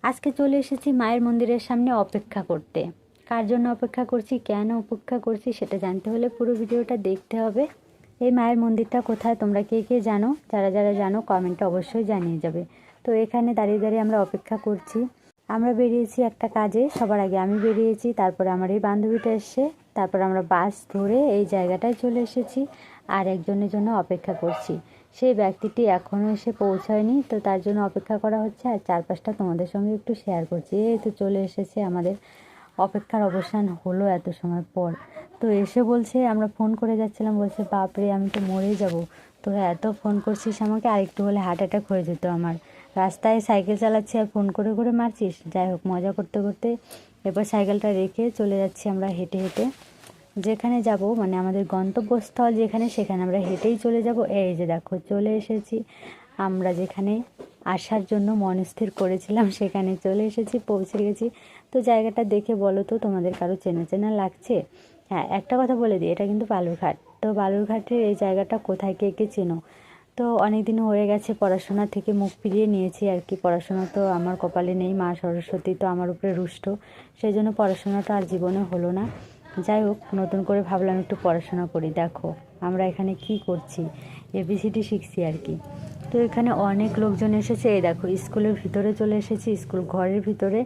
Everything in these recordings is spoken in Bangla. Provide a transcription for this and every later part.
আজকে চলে এসেছি মায়ের মন্দিরের সামনে অপেক্ষা করতে। কার জন্য অপেক্ষা করছি, কেন অপেক্ষা করছি সেটা জানতে হলে পুরো ভিডিওটা দেখতে হবে। এই মায়ের মন্দিরটা কোথায় তোমরা কে কে জানো? যারা যারা জানো কমেন্টে অবশ্যই জানিয়ে যাবে। তো এখানে দাঁড়িয়ে দাঁড়িয়ে আমরা অপেক্ষা করছি। আমরা বেরিয়েছি একটা কাজে, সবার আগে আমি বেরিয়েছি, তারপরে আমার এই বান্ধবীটা এসছে, তারপর আমরা বাস ধরে এই জায়গাটায় চলে এসেছি আর একজনের জন্য অপেক্ষা করছি। সেই ব্যক্তিটি এখনও এসে পৌঁছায়নি, তো তার জন্য অপেক্ষা করা হচ্ছে। আর চারপাশটা তোমাদের সঙ্গে একটু শেয়ার করছি। এই তো চলে এসেছে, আমাদের অপেক্ষার অবসান হলো এত সময় পর। তো এসে বলছে, আমরা ফোন করে যাচ্ছিলাম, বলছে বাপরে আমি তো মরেই যাব, তোরা এত ফোন করছিস আমাকে, আরেকটু হলে হার্ট অ্যাটাক হয়ে যেত আমার। রাস্তায় সাইকেল চালাচ্ছি আর ফোন করে করে মারছিস। যাই হোক, মজা করতে করতে এবার সাইকেলটা রেখে চলে যাচ্ছি আমরা হেঁটে হেঁটে যেখানে যাব, মানে আমাদের গন্তব্যস্থল যেখানে, সেখানে আমরা হেঁটেই চলে যাব। এই যে দেখো চলে এসেছি, আমরা যেখানে আসার জন্য মনস্থির করেছিলাম সেখানে চলে এসেছি, পৌঁছে গেছি। তো জায়গাটা দেখে বলো তো তোমাদের কারো চেনা চেনা লাগছে? হ্যাঁ, একটা কথা বলে দিই, এটা কিন্তু বালুরঘাট। তো বালুরঘাটের এই জায়গাটা কোথায়, কে কে চেনো? তো অনেক দিন হয়ে গেছে, পড়াশোনা থেকে মুখ ফিরিয়ে নিয়েছি আর কি। পড়াশোনা তো আমার কপালে নেই, মা সরস্বতী তো আমার উপরে রুষ্ট, সেই জন্য পড়াশোনাটা আর জীবনে হলো না। যাই হোক, নতুন করে ভাবলাম একটু পড়াশোনা করি। দেখো আমরা এখানে কি করছি, এবিসিডি শিখছি আর কি। তো এখানে অনেক লোকজন এসেছে। এই দেখো স্কুলের ভিতরে চলে এসেছি, স্কুল ঘরের ভিতরে।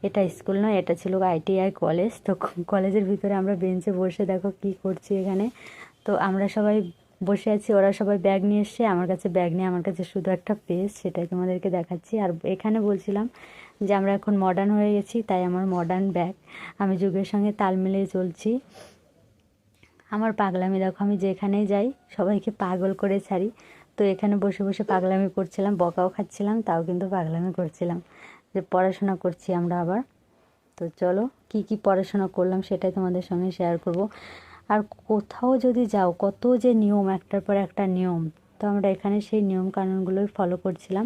এটা স্কুল নয়, এটা ছিল ITI কলেজ। তো কলেজের ভিতরে আমরা বেঞ্চে বসে দেখো কি করছি এখানে। তো আমরা সবাই বসে আছি, ওরা সবাই ব্যাগ নিয়ে এসছে, আমার কাছে ব্যাগ নিয়ে, আমার কাছে শুধু একটা পেজ, সেটাই তোমাদেরকে দেখাচ্ছি। আর এখানে বলছিলাম যে আমরা এখন মডার্ন হয়ে গেছি, তাই আমার মডার্ন ব্যাগ, আমি যুগের সঙ্গে তাল মিলিয়ে চলছি। আমার পাগলামি দেখো, আমি যেখানেই যাই সবাইকে পাগল করে ছাড়ি। তো এখানে বসে বসে পাগলামি করছিলাম, বকাও খাচ্ছিলাম, তাও কিন্তু পাগলামি করছিলাম যে পড়াশোনা করছি আমরা আবার। তো চলো কি কি পড়াশোনা করলাম সেটাই তোমাদের সঙ্গে শেয়ার করব। আর কোথাও যদি যাও, কত যে নিয়ম, একটার পর একটা নিয়ম। তো আমরা এখানে সেই নিয়ম কানুনগুলোই ফলো করছিলাম।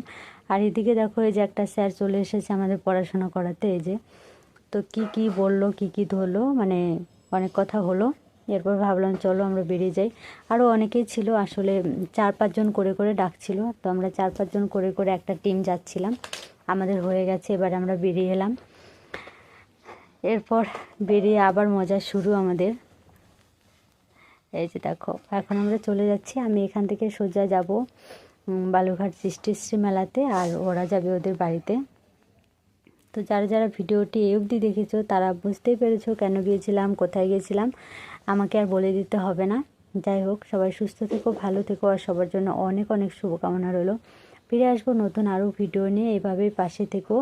আর এদিকে দেখো, এই যে একটা স্যার চলে এসেছে আমাদের পড়াশোনা করাতে, এই যে। তো কি কি বললো, কি কি ধরলো, মানে অনেক কথা হলো। এরপর ভাবলাম চলো আমরা বেরিয়ে যাই। আরও অনেকেই ছিল আসলে, 4-5 জন করে করে ডাকছিল। তো আমরা 4-5 জন করে করে একটা টিম যাচ্ছিলাম। আমাদের হয়ে গেছে, এবার আমরা বেরিয়ে এলাম। এরপর বেরিয়ে আবার মজা শুরু আমাদের। এই যে দেখো, এখন আমরা চলে যাচ্ছি। আমি এখান থেকে সোজা যাব বালুরঘাট সৃষ্টিশ্রী মেলাতে, আর ওরা যাবে ওদের বাড়িতে। তো যারা যারা ভিডিওটি এই অবধি দেখেছো তারা বুঝতেই পেরেছো কেন গিয়েছিলাম, কোথায় গিয়েছিলাম, আমাকে আর বলে দিতে হবে না। যাই হোক, সবাই সুস্থ থেকো, ভালো থেকো, আর সবার জন্য অনেক অনেক শুভকামনা রইলো। ফিরে আসবো নতুন আরও ভিডিও নিয়ে, এভাবেই পাশে থেকো।